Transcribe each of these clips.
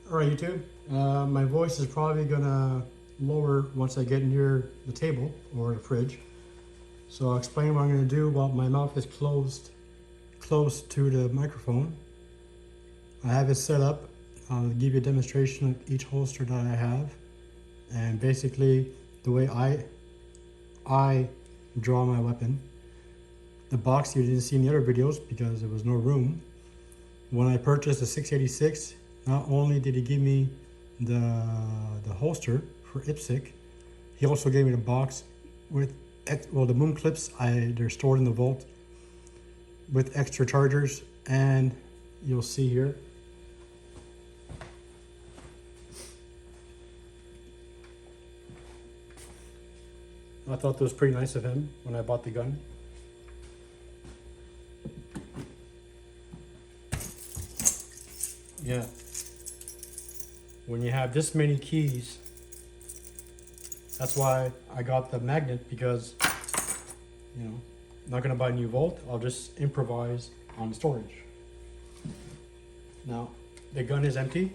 Alright YouTube, my voice is probably gonna lower once I get near the table or the fridge. So I'll explain what I'm gonna do while my mouth is closed close to the microphone. I have it set up. I'll give you a demonstration of each holster that I have. And basically the way I draw my weapon. The box you didn't see in the other videos because there was no room. When I purchased the 686, not only did he give me the holster for IPSC, he also gave me the box with, well, the moon clips, they're stored in the vault with extra chargers, and you'll see here. I thought that was pretty nice of him when I bought the gun. Yeah. When you have this many keys, that's why I got the magnet, because, you know, I'm not gonna buy a new vault, I'll just improvise on storage. Now, the gun is empty,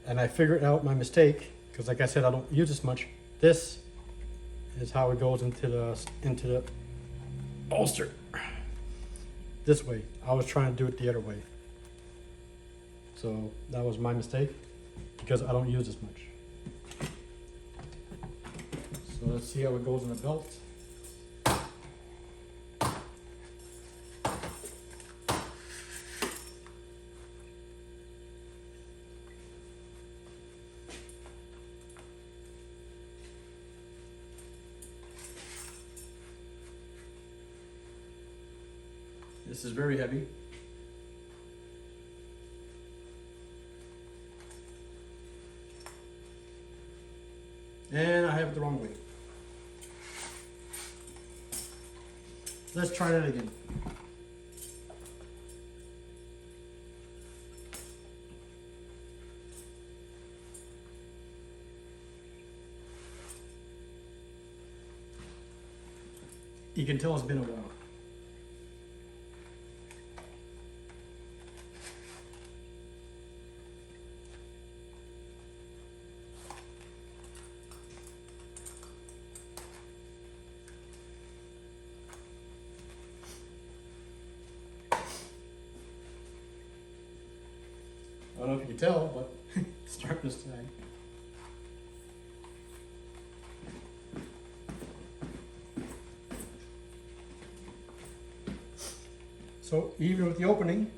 and I figured out my mistake, because like I said, I don't use this much. This is how it goes into the holster. This way. I was trying to do it the other way. So that was my mistake, because I don't use this much. So let's see how it goes in the belt. This is very heavy. And I have it the wrong way. Let's try that again. You can tell it's been a while. I don't know if you can tell, but it's starting to sag. So even with the opening,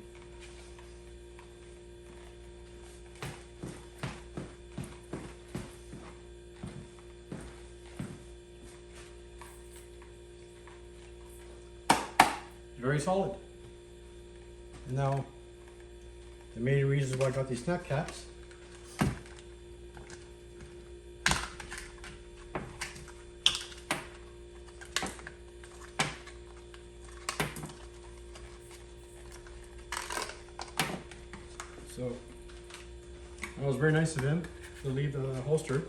very solid. And now, the main reason why I got these snap caps . So that was very nice of him to leave the holster,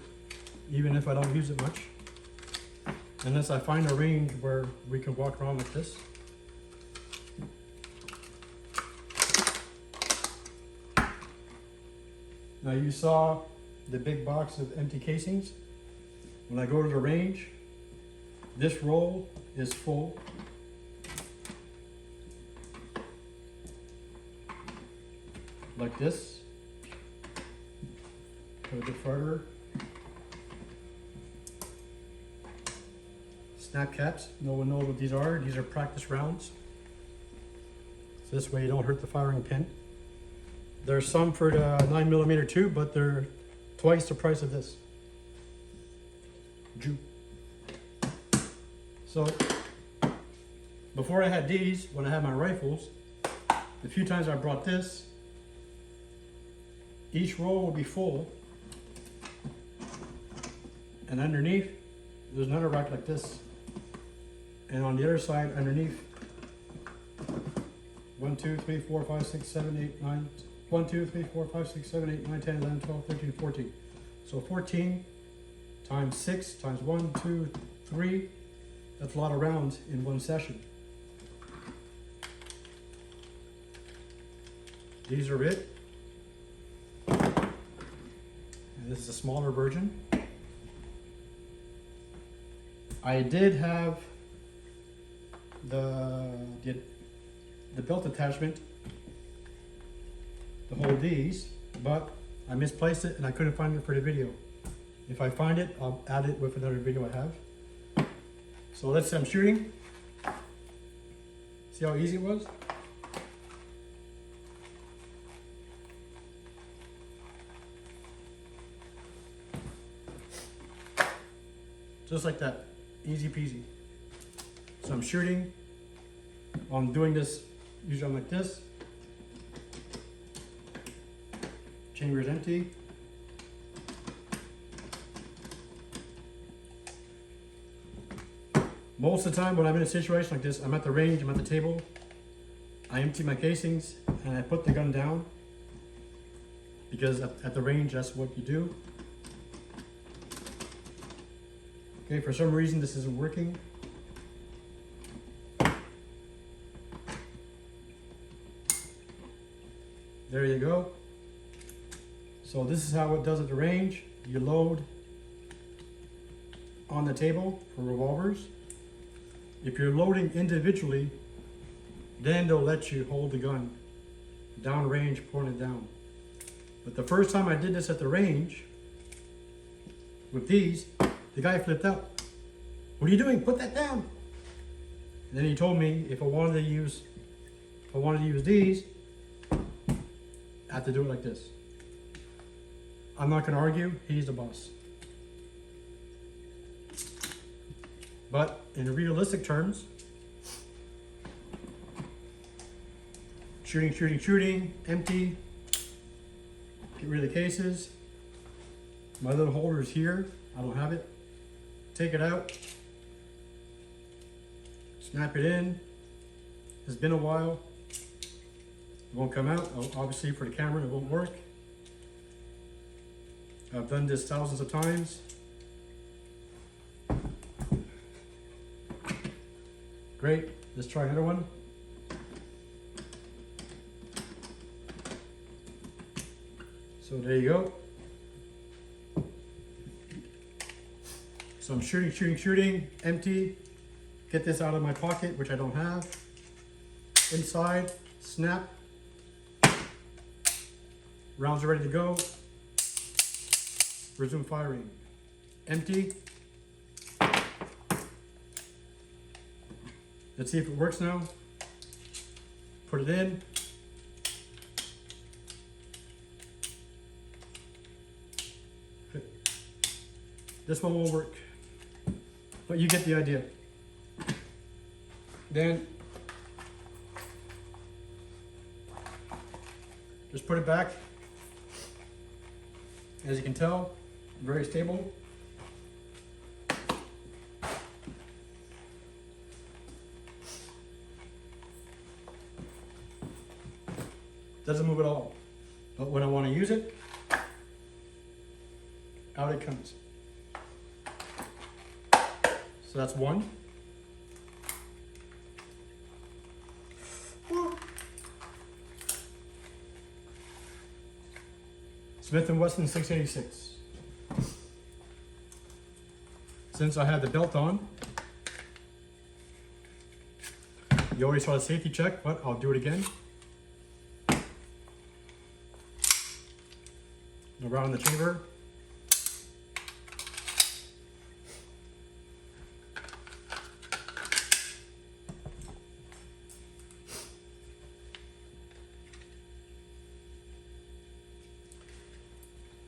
even if I don't use it much. Unless I find a range where we can walk around with this. Now you saw the big box of empty casings. When I go to the range, this roll is full. Like this. Put a bit further. Snap caps, no one knows what these are. These are practice rounds. So this way you don't hurt the firing pin. There's some for the 9mm too, but they're twice the price of this. So before I had these, when I had my rifles, the few times I brought this, each roll would be full, and underneath there's another rack like this, and on the other side underneath, 1, 2, 3, 4, 5, 6, 7, 8, 9, 1, 2, 3, 4, 5, 6, 7, 8, 9, 10, 11, 12, 13, 14. So 14 times 6 times 1, 2, 3. That's a lot of rounds in one session. These are it. This is a smaller version. I did have the belt attachment to hold these, but I misplaced it and I couldn't find it for the video. If I find it, I'll add it with another video I have. So let's say I'm shooting. See how easy it was? Just like that, easy peasy. So I'm shooting, I'm doing this, usually I'm like this. Chamber is empty. Most of the time when I'm in a situation like this, I'm at the range, I'm at the table, I empty my casings and I put the gun down because at the range that's what you do. Okay, for some reason this isn't working. There you go. So this is how it does at the range. You load on the table for revolvers. If you're loading individually, then they'll let you hold the gun down range, point it down. But the first time I did this at the range with these, the guy flipped out. What are you doing? Put that down. And then he told me if I wanted to use these, I have to do it like this. I'm not going to argue. He's the boss. But in realistic terms, shooting, empty, get rid of the cases. My little holder is here. I don't have it. Take it out. Snap it in. It's been a while. It won't come out. Obviously for the camera it won't work. I've done this thousands of times. Great, let's try another one. So there you go. So I'm shooting, empty. Get this out of my pocket, which I don't have. Inside, snap. Rounds are ready to go. Resume firing. Empty. Let's see if it works now. Put it in. Okay. This one won't work, but you get the idea. Then just put it back. As you can tell, very stable. Doesn't move at all. But when I want to use it, out it comes. So that's one. Smith & Wesson 686. Since I had the belt on, you already saw the safety check, but I'll do it again. Around the chamber.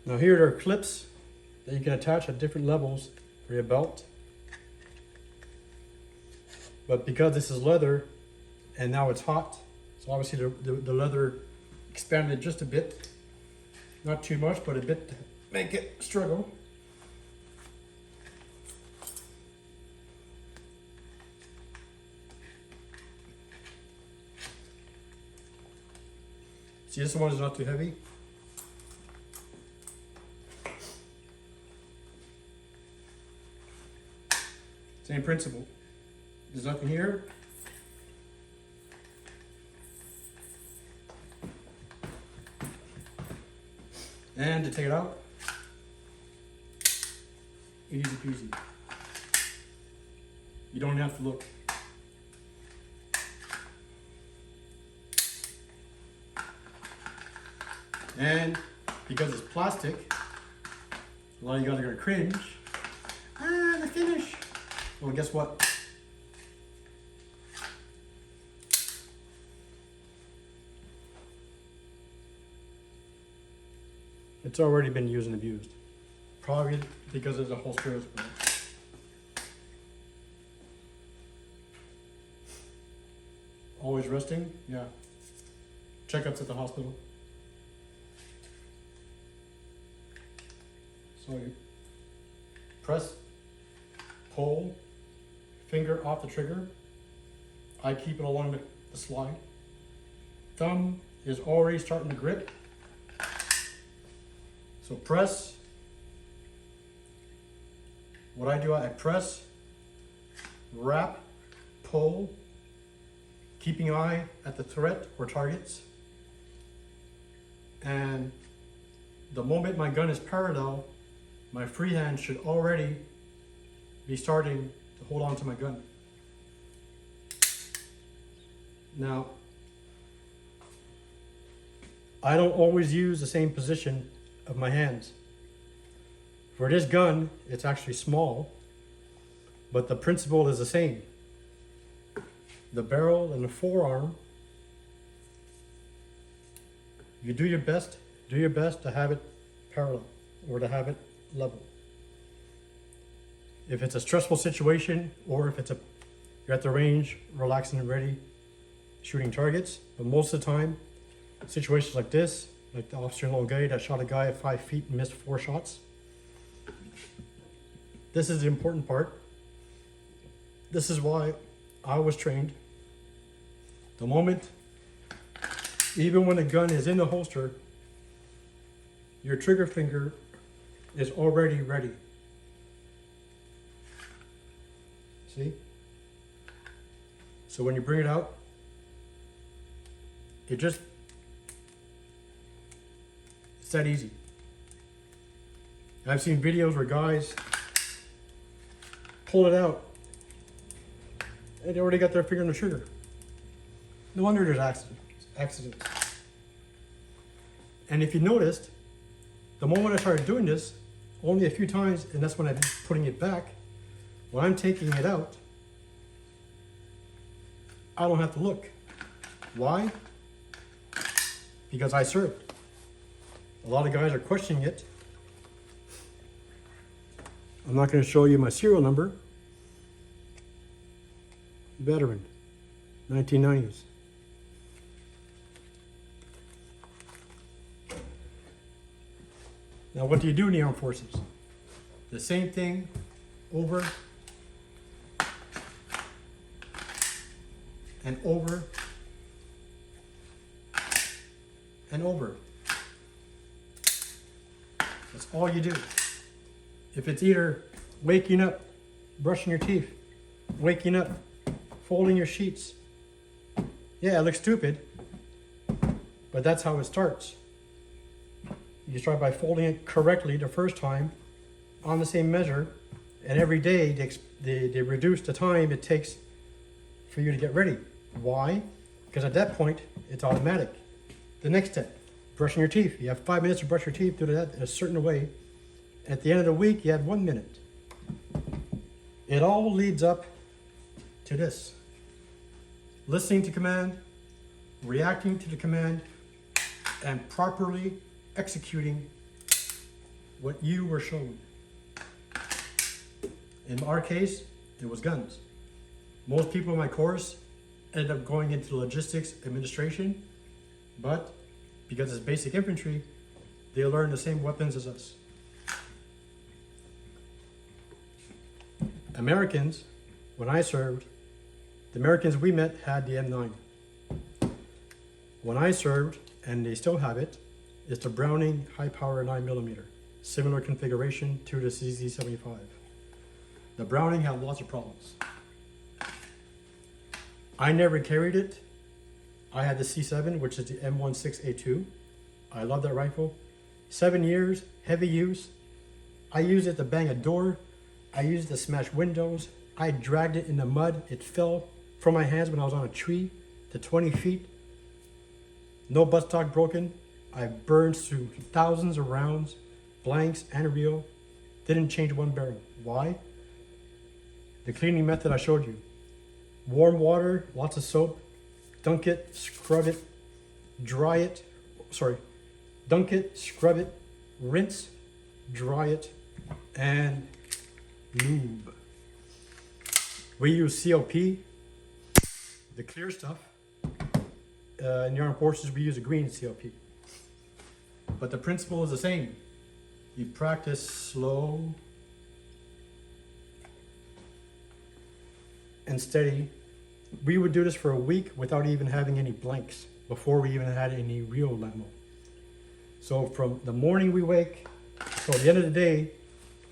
Now here are clips that you can attach at different levels for your belt. But because this is leather and now it's hot, so obviously the leather expanded just a bit. Not too much, but a bit to make it struggle. See, this one is not too heavy. Same principle. There's nothing here. And to take it out, Easy peasy. You don't have to look. And because it's plastic, a lot of you guys are gonna cringe. Ah, the finish. Well, guess what? It's already been used and abused. Probably because there's a whole spirit of it. Always resting? Yeah. Checkups at the hospital. So you press, pull, finger off the trigger. I keep it along the slide. Thumb is already starting to grip. So press. What I do, I press, wrap, pull, keeping an eye at the threat or targets. And the moment my gun is parallel, my free hand should already be starting to hold on to my gun. Now, I don't always use the same position of my hands. For this gun, it's actually small, but the principle is the same. The barrel and the forearm, you do your best to have it parallel or to have it level. If it's a stressful situation or if you're at the range, relaxing and ready, shooting targets, but most of the time, situations like this, like the officer in Longueuil that shot a guy at 5 feet and missed 4 shots. This is the important part. This is why I was trained. The moment, even when the gun is in the holster, your trigger finger is already ready. See? So when you bring it out, it's that easy. I've seen videos where guys pull it out and they already got their finger on the trigger. No wonder there's accidents. And if you noticed, the moment I started doing this, only a few times, and that's when I'm putting it back, when I'm taking it out, I don't have to look. Why? Because I served. A lot of guys are questioning it. I'm not going to show you my serial number. Veteran, 1990s. Now, what do you do in the armed forces? The same thing over and over and over. That's all you do. If it's either waking up, brushing your teeth, waking up, folding your sheets. Yeah, it looks stupid, but that's how it starts. You start by folding it correctly the first time on the same measure, and every day they reduce the time it takes for you to get ready. Why? Because at that point, it's automatic. The next step, brushing your teeth. You have 5 minutes to brush your teeth, do that in a certain way. At the end of the week, you have 1 minute. It all leads up to this. Listening to command, reacting to the command, and properly executing what you were shown. In our case, it was guns. Most people in my course ended up going into logistics administration, but because it's basic infantry, they learn the same weapons as us. Americans, when I served, the Americans we met had the M9. When I served, and they still have it, it's the Browning high power 9mm, similar configuration to the CZ75. The Browning had lots of problems. I never carried it. I had the C7, which is the M16A2. I love that rifle. 7 years, heavy use. I used it to bang a door, I used it to smash windows. I dragged it in the mud. It fell from my hands when I was on a tree to 20 feet. No buttstock broken. I burned through thousands of rounds, blanks and real. Didn't change one barrel. Why? The cleaning method I showed you. Warm water, lots of soap. Dunk it, scrub it, dry it. Sorry. Dunk it, scrub it, rinse, dry it, and lube. We use CLP, the clear stuff. In the armed forces, we use a green CLP. But the principle is the same. You practice slow and steady. We would do this for a week without even having any blanks, before we even had any real ammo. So from the morning we wake, till the end of the day,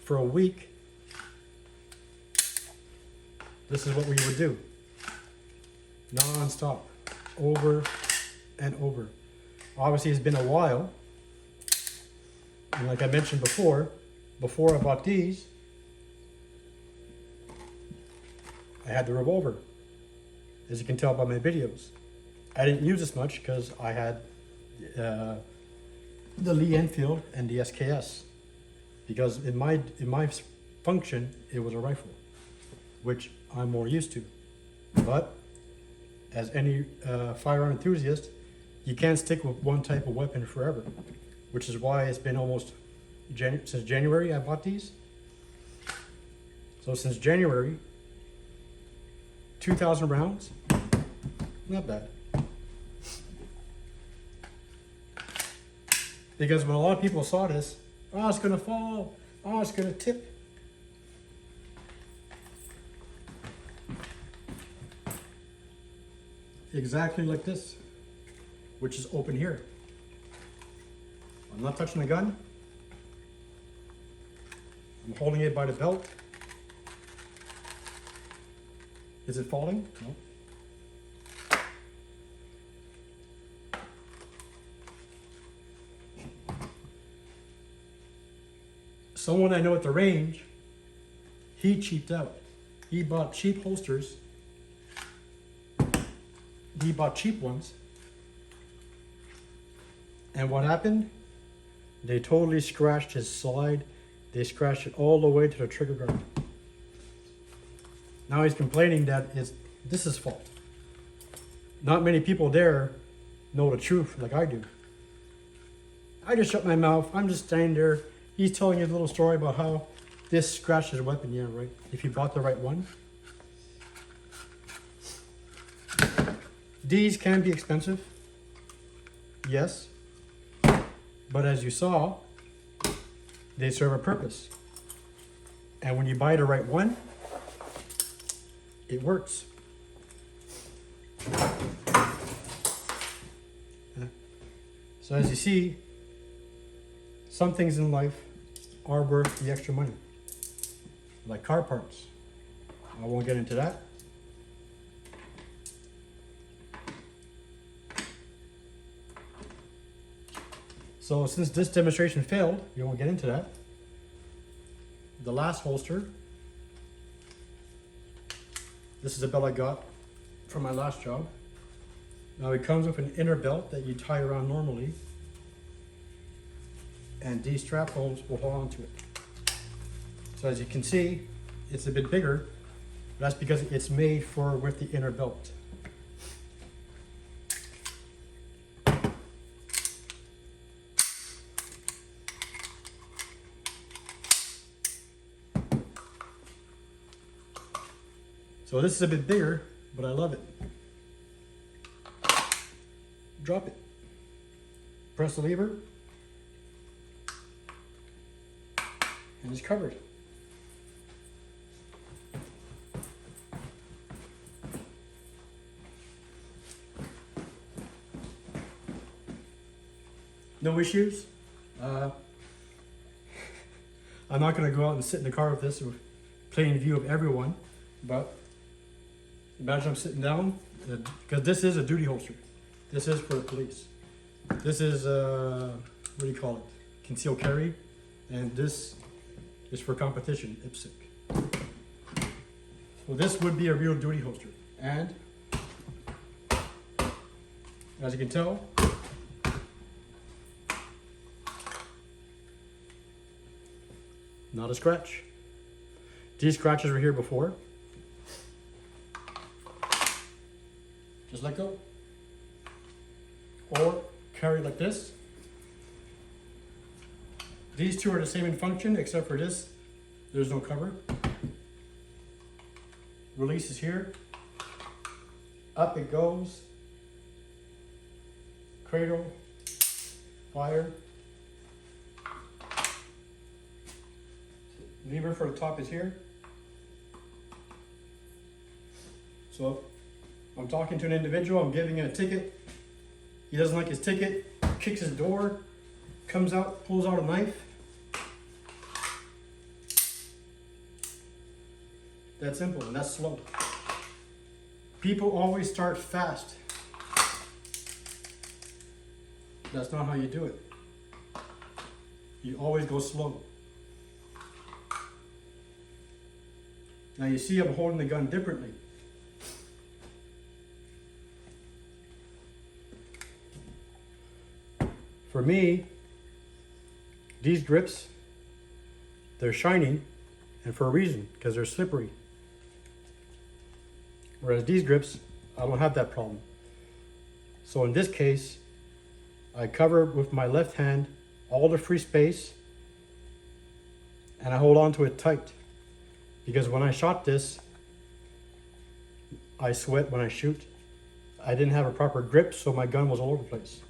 for a week, this is what we would do. Non-stop, over and over. Obviously it's been a while. And like I mentioned before I bought these, I had the revolver, as you can tell by my videos. I didn't use this much because I had the Lee Enfield and the SKS, because in my function it was a rifle, which I'm more used to. But as any firearm enthusiast, you can't stick with one type of weapon forever, which is why it's been almost since January I bought these. So since January, 2,000 rounds, not bad. Because when a lot of people saw this, oh, it's gonna fall, oh, it's gonna tip. Exactly like this, which is open here. I'm not touching the gun. I'm holding it by the belt. Is it falling? No. Someone I know at the range, he cheaped out. He bought cheap holsters. He bought cheap ones. And what happened? They totally scratched his slide. They scratched it all the way to the trigger guard. Now he's complaining that this is fault. Not many people there know the truth like I do. I just shut my mouth. I'm just standing there. He's telling you a little story about how this scratched his weapon. Yeah, right. If you bought the right one. These can be expensive. Yes. But as you saw, they serve a purpose. And when you buy the right one, it works. So as you see, some things in life are worth the extra money, like car parts. I won't get into that. So since this demonstration failed, we won't get into that. The last holster, this is a belt I got from my last job. Now it comes with an inner belt that you tie around normally, and these strap holes will hold on to it. So as you can see, it's a bit bigger. That's because it's made for with the inner belt. So this is a bit bigger, but I love it. Drop it. Press the lever. And it's covered. No issues. I'm not going to go out and sit in the car with this or plain view of everyone, but imagine I'm sitting down, because this is a duty holster. This is for the police. This is, what do you call it? Concealed carry. And this is for competition, IPSC. So this would be a real duty holster. And as you can tell, not a scratch. These scratches were here before. Just let go. Or carry like this. These two are the same in function, except for this, there's no cover. Release is here. Up it goes. Cradle. Fire. Lever for the top is here. So I'm talking to an individual, I'm giving him a ticket. He doesn't like his ticket, kicks his door, comes out, pulls out a knife. That's simple and that's slow. People always start fast. That's not how you do it. You always go slow. Now you see I'm holding the gun differently. For me, these grips, they're shiny, and for a reason, because they're slippery. Whereas these grips, I don't have that problem. So in this case, I cover with my left hand all the free space, and I hold on to it tight. Because when I shot this, I sweat when I shoot. I didn't have a proper grip, so my gun was all over the place.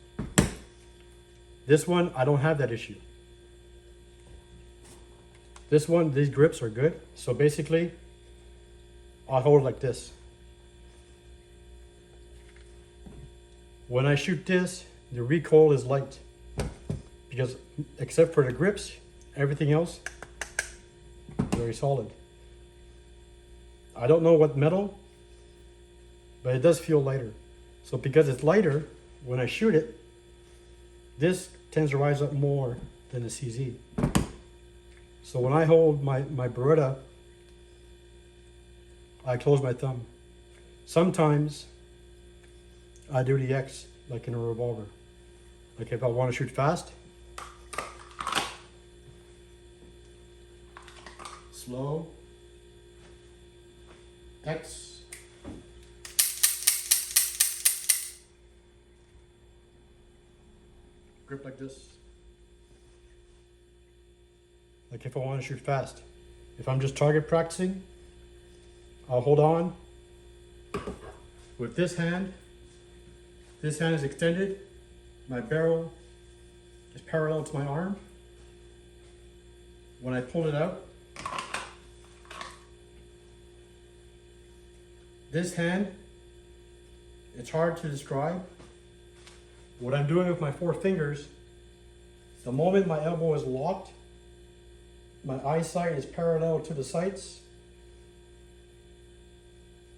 This one, I don't have that issue. This one, these grips are good. So basically, I hold like this. When I shoot this, the recoil is light. Because except for the grips, everything else, very solid. I don't know what metal, but it does feel lighter. So because it's lighter, when I shoot it, this tends to rise up more than the CZ. So when I hold my Beretta, I close my thumb. Sometimes I do the X, like in a revolver. Like if I want to shoot fast, slow, X. Grip like this. Like if I want to shoot fast. If I'm just target practicing, I'll hold on with this hand. This hand is extended. My barrel is parallel to my arm. When I pull it out, this hand, it's hard to describe. What I'm doing with my 4 fingers, the moment my elbow is locked, my eyesight is parallel to the sights,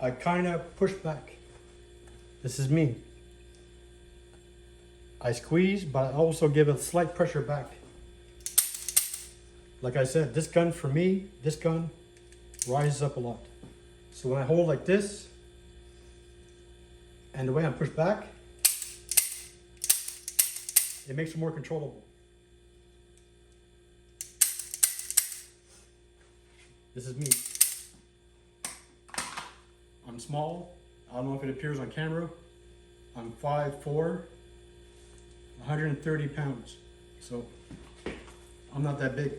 I kind of push back. This is me. I squeeze, but I also give a slight pressure back. Like I said, this gun for me, this gun rises up a lot. So when I hold like this, and the way I'm pushed back, it makes it more controllable. This is me. I'm small. I don't know if it appears on camera. I'm 5'4", 130 pounds. So I'm not that big.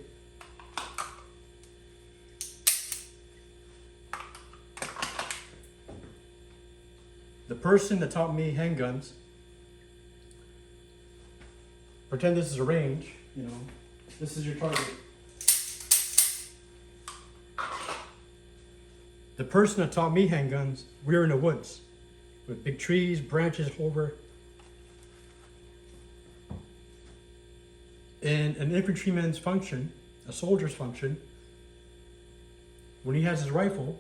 The person that taught me handguns, pretend this is a range, you know, this is your target. The person that taught me handguns, we were in the woods with big trees, branches over. In an infantryman's function, a soldier's function, when he has his rifle,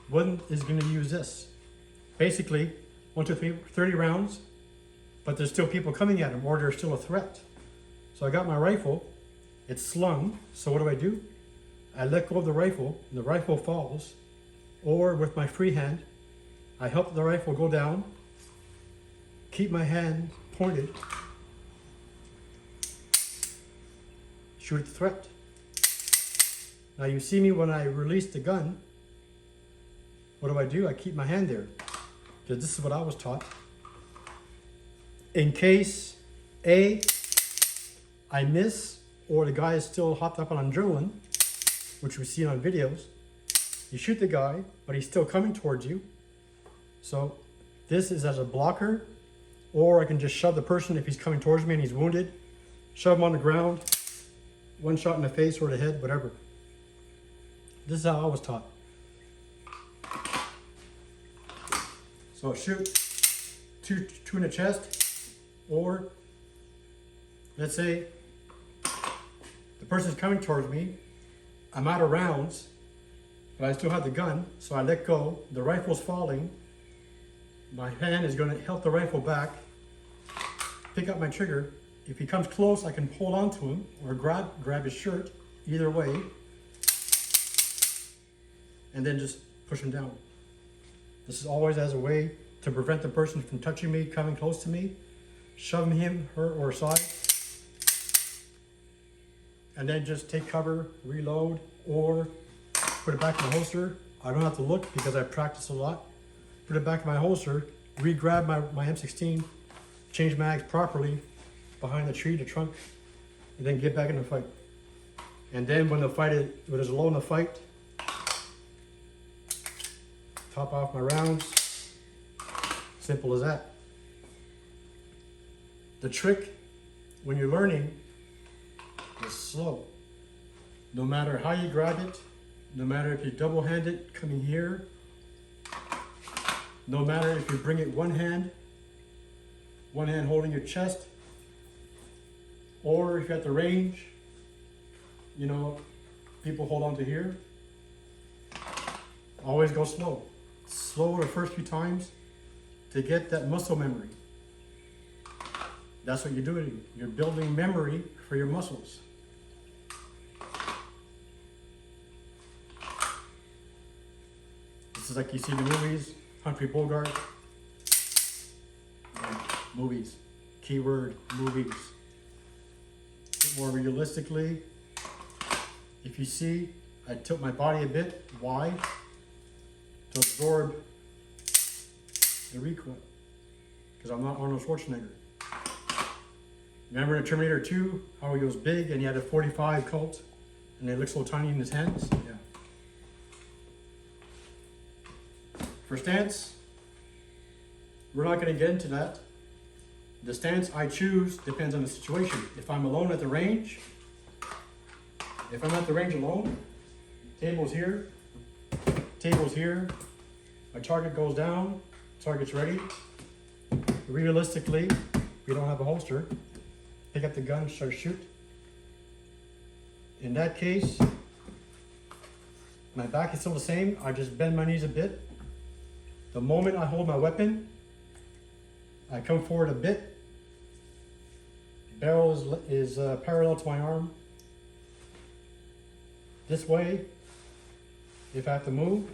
one is going to use this. Basically, 1, 2, 3, 30 rounds, but there's still people coming at him, or there's still a threat. So I got my rifle, it's slung, so what do? I let go of the rifle, and the rifle falls, or with my free hand, I help the rifle go down, keep my hand pointed, shoot the threat. Now you see me when I release the gun, what do? I keep my hand there, because this is what I was taught. In case A, I miss, or the guy is still hopped up on adrenaline, which we see on videos, you shoot the guy, but he's still coming towards you. So this is as a blocker, or I can just shove the person if he's coming towards me and he's wounded, shove him on the ground, one shot in the face or the head, whatever. This is how I was taught. So shoot two in the chest, or let's say the person's coming towards me, I'm out of rounds, but I still have the gun, so I let go, the rifle's falling, my hand is going to help the rifle back, pick up my trigger. If he comes close, I can hold on to him or grab his shirt, either way, and then just push him down. This is always as a way to prevent the person from touching me, coming close to me, shoving him, her, or aside, and then just take cover, reload, or put it back in the holster. I don't have to look because I practice a lot. Put it back in my holster, re-grab my M16, change mags properly behind the tree, the trunk, and then get back in the fight. And then when there's a low in the fight, top off my rounds. Simple as that. The trick when you're learning is slow. No matter how you grab it, no matter if you double hand it coming here, no matter if you bring it one hand holding your chest, or if you're at the range, you know, people hold on to here. Always go slow. Slow the first few times to get that muscle memory. That's what you're doing. You're building memory for your muscles. This is like you see in the movies, Humphrey Bogart. Movies. Keyword, movies. More realistically, if you see, I tilt my body a bit. Why? To absorb the recoil. Because I'm not Arnold Schwarzenegger. Remember in Terminator 2, how he was big and he had a .45 Colt and they looked so tiny in his hands? Yeah. For stance, we're not going to get into that. The stance I choose depends on the situation. If I'm alone at the range, alone, table's here, my target goes down, target's ready. Realistically, we don't have a holster. Pick up the gun, start shoot. In that case, my back is still the same. I just bend my knees a bit. The moment I hold my weapon, I come forward a bit. Barrel is parallel to my arm. This way, if I have to move,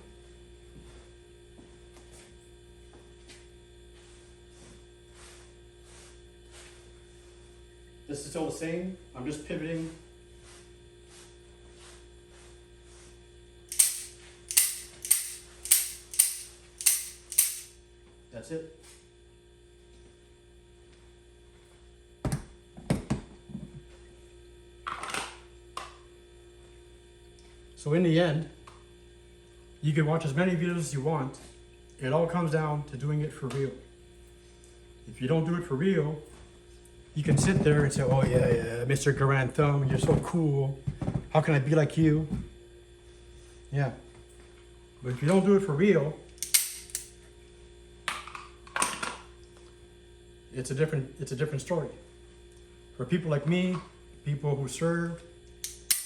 this is still the same. I'm just pivoting. That's it. So in the end, you can watch as many videos as you want. It all comes down to doing it for real. If you don't do it for real, you can sit there and say, oh yeah, Mr. Garand Thumb, you're so cool. How can I be like you? Yeah. But if you don't do it for real, it's a different story. For people like me, people who served,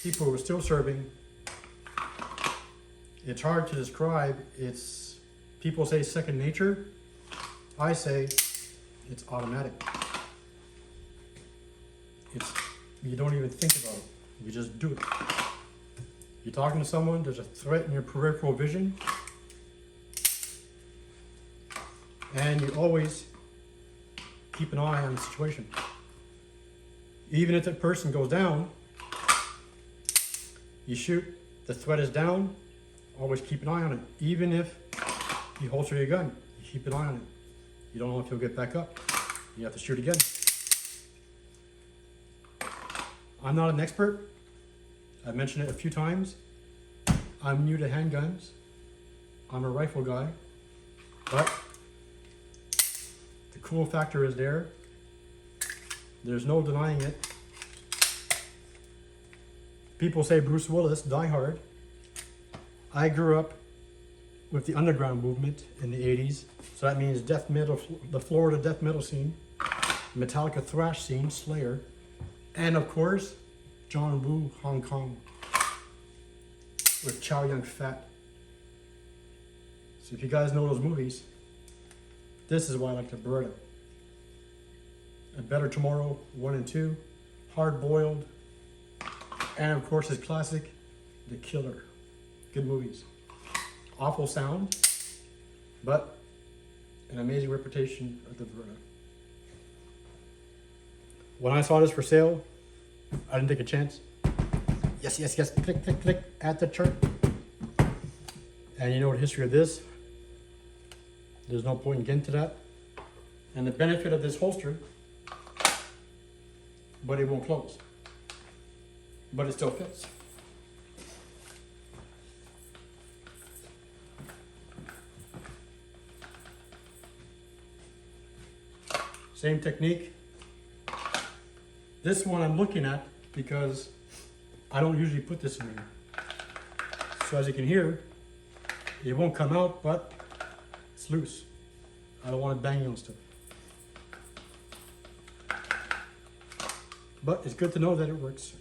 people who are still serving, it's hard to describe. It's, people say second nature. I say it's automatic. You don't even think about it. You just do it. You're talking to someone, there's a threat in your peripheral vision, and you always keep an eye on the situation. Even if that person goes down, you shoot, the threat is down, always keep an eye on it. Even if you holster your gun, you keep an eye on it. You don't know if you'll get back up. You have to shoot again. I'm not an expert. I've mentioned it a few times. I'm new to handguns. I'm a rifle guy, but the cool factor is there. There's no denying it. People say Bruce Willis, Die Hard. I grew up with the underground movement in the 80s. So that means death metal, the Florida death metal scene, Metallica thrash scene, Slayer, and of course, John Woo, Hong Kong, with Chow Yun-fat. So if you guys know those movies, this is why I like the Beretta. A Better Tomorrow 1 and 2, Hard Boiled, and of course his classic, The Killer. Good movies. Awful sound, but an amazing reputation of the Beretta. When I saw this for sale, I didn't take a chance. Yes, yes, yes, click, click, click, add the chart. And you know the history of this. There's no point in getting to that. And the benefit of this holster, but it won't close. But it still fits. Same technique. This one I'm looking at because I don't usually put this in here. So as you can hear, it won't come out, but it's loose. I don't want it banging on stuff. But it's good to know that it works.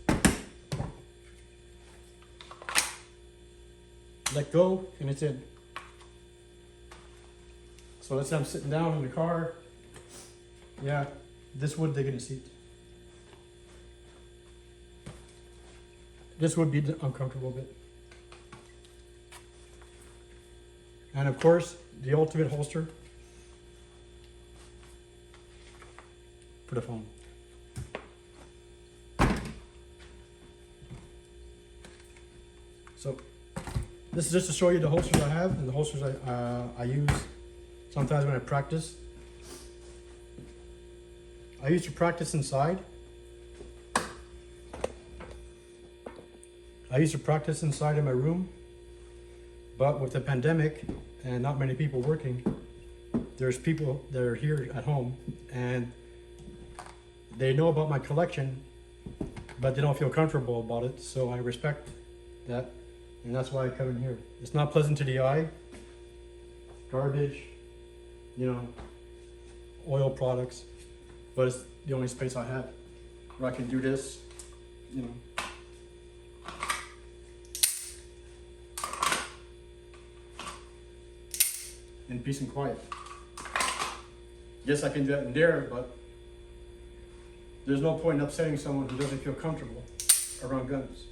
Let go and it's in. So let's say I'm sitting down in the car. Yeah, this would dig in the seat. This would be uncomfortable a bit. And of course, the ultimate holster for the phone. So this is just to show you the holsters I have and the holsters I use sometimes when I practice. I used to practice inside. I used to practice inside in my room, but with the pandemic and not many people working, there's people that are here at home and they know about my collection, but they don't feel comfortable about it. So I respect that, and that's why I come in here. It's not pleasant to the eye, garbage, you know, oil products, but it's the only space I have where I can do this, you know. In peace and quiet. Yes, I can do that in there, but there's no point in upsetting someone who doesn't feel comfortable around guns.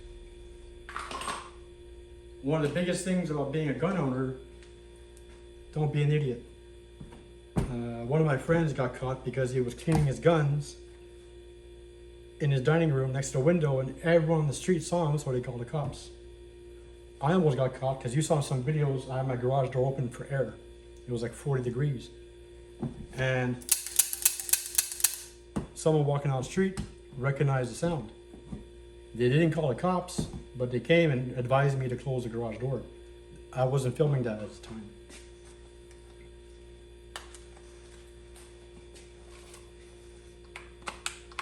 One of the biggest things about being a gun owner, don't be an idiot. One of my friends got caught because he was cleaning his guns in his dining room next to a window, and everyone on the street saw him, so they called the cops. I almost got caught because you saw some videos. I had my garage door open for air. It was like 40 degrees. And someone walking down the street recognized the sound. They didn't call the cops, but they came and advised me to close the garage door. I wasn't filming that at the time.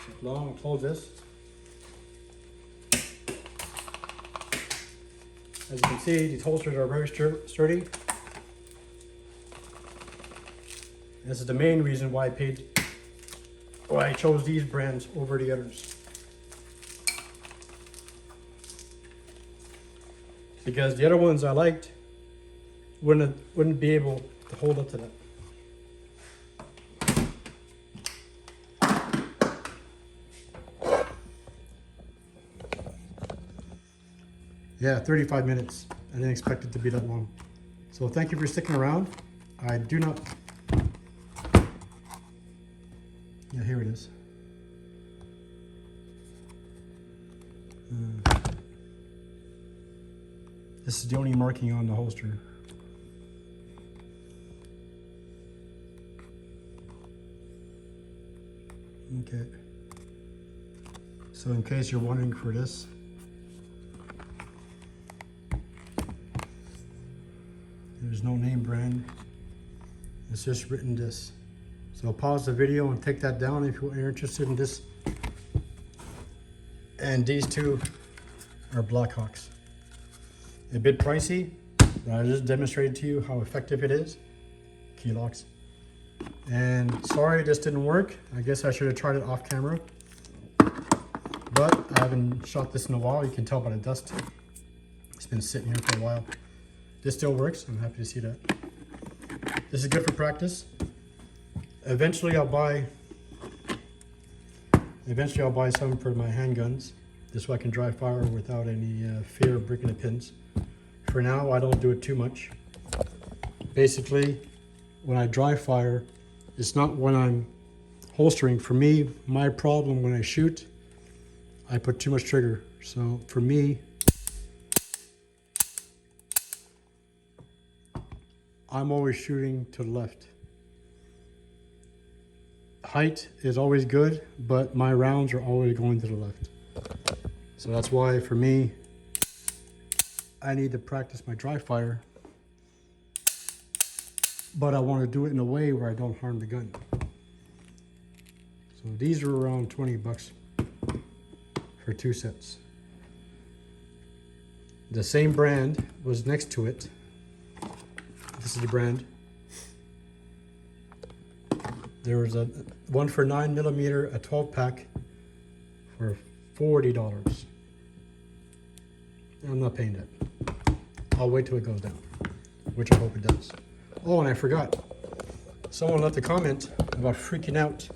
So now I'll close this. As you can see, these holsters are very sturdy. This is the main reason why I chose these brands over the others. Because the other ones I liked wouldn't be able to hold up to that. Yeah, 35 minutes. I didn't expect it to be that long. So thank you for sticking around. I do not... Yeah, here it is. This is the only marking on the holster. Okay. So in case you're wondering for this, there's no name brand. It's just written this. So pause the video and take that down if you're interested in this. And these two are Blackhawks. A bit pricey, but I just demonstrated to you how effective it is. Key locks. And sorry this didn't work. I guess I should have tried it off camera. But I haven't shot this in a while. You can tell by the dust. It's been sitting here for a while. This still works. I'm happy to see that. This is good for practice. Eventually I'll buy some for my handguns. This way I can dry fire without any fear of breaking the pins. For now, I don't do it too much. Basically, when I dry fire, it's not when I'm holstering. For me, my problem when I shoot, I put too much trigger. So for me, I'm always shooting to the left. Height is always good, but my rounds are always going to the left. So that's why for me, I need to practice my dry fire, but I want to do it in a way where I don't harm the gun. So these are around 20 bucks for 2 sets. The same brand was next to it. This is the brand. There was a one for 9mm, a 12 pack for $40. I'm not paying that. I'll wait till it goes down, which I hope it does. Oh, and I forgot. Someone left a comment about freaking out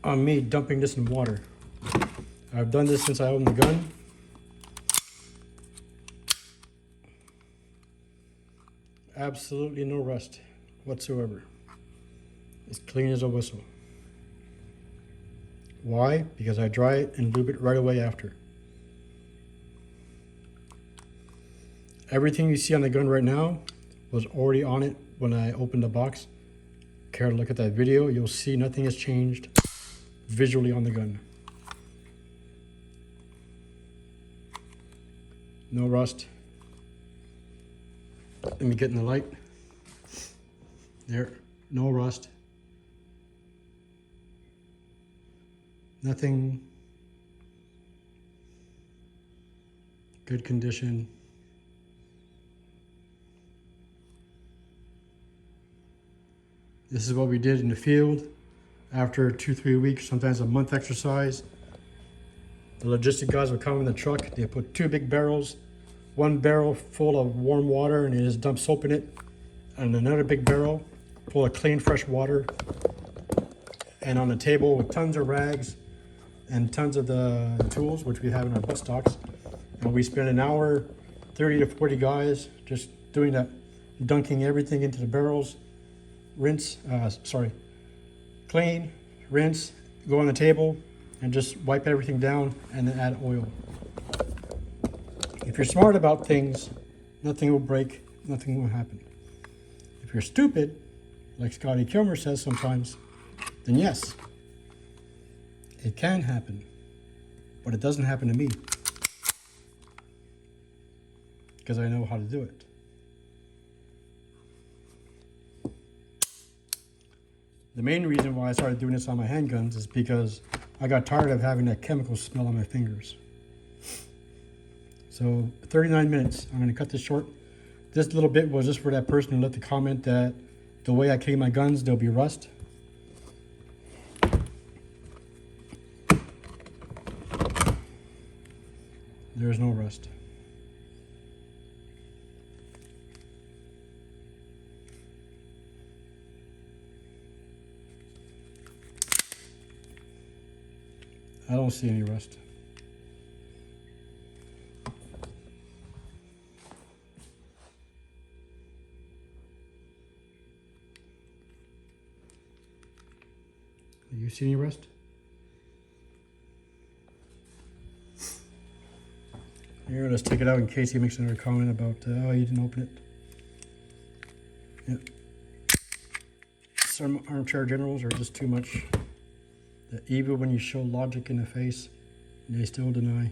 on me dumping this in water. I've done this since I owned the gun. Absolutely no rust whatsoever. It's clean as a whistle. Why? Because I dry it and lube it right away after. Everything you see on the gun right now was already on it when I opened the box. Care to look at that video, you'll see nothing has changed visually on the gun. No rust. Let me get in the light. There, no rust. Nothing. Good condition. This is what we did in the field after 2-3 weeks, sometimes a month exercise. The logistic guys would come in the truck. They put 2 big barrels, 1 barrel full of warm water, and they just dump soap in it, and another big barrel full of clean, fresh water. And on the table with tons of rags and tons of the tools, which we have in our butt stocks. And we spent an hour, 30 to 40 guys, just doing that, dunking everything into the barrels. Clean, rinse, go on the table, and just wipe everything down, and then add oil. If you're smart about things, nothing will break, nothing will happen. If you're stupid, like Scotty Kilmer says sometimes, then yes, it can happen, but it doesn't happen to me, because I know how to do it. The main reason why I started doing this on my handguns is because I got tired of having that chemical smell on my fingers. So 39 minutes, I'm gonna cut this short. This little bit was just for that person who left the comment that the way I clean my guns, there'll be rust. There's no rust. I don't see any rust. Do you see any rust? Here, let's take it out in case he makes another comment about, oh, you didn't open it. Yep. Some armchair generals are just too much. That even when you show logic in the face, they still deny.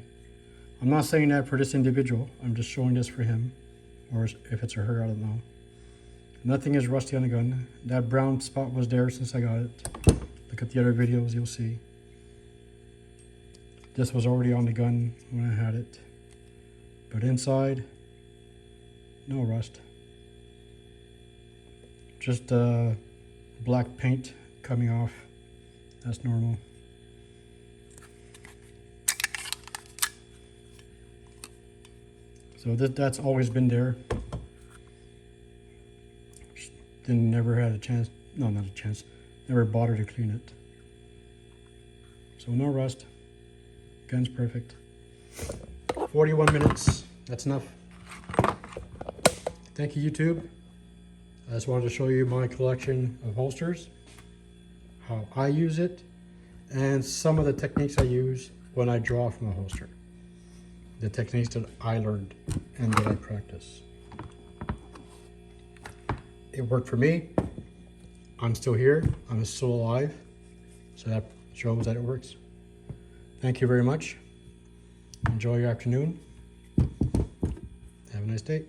I'm not saying that for this individual. I'm just showing this for him. Or if it's a her, I don't know. Nothing is rusty on the gun. That brown spot was there since I got it. Look at the other videos, you'll see. This was already on the gun when I had it. But inside, no rust. Just black paint coming off. That's normal. So that's always been there. Never had a chance, no, not a chance, never bothered to clean it. So no rust, gun's perfect. 41 minutes, that's enough. Thank you, YouTube. I just wanted to show you my collection of holsters, how I use it, and some of the techniques I use when I draw from a holster. The techniques that I learned and that I practice. It worked for me. I'm still here. I'm still alive. So that shows that it works. Thank you very much. Enjoy your afternoon. Have a nice day.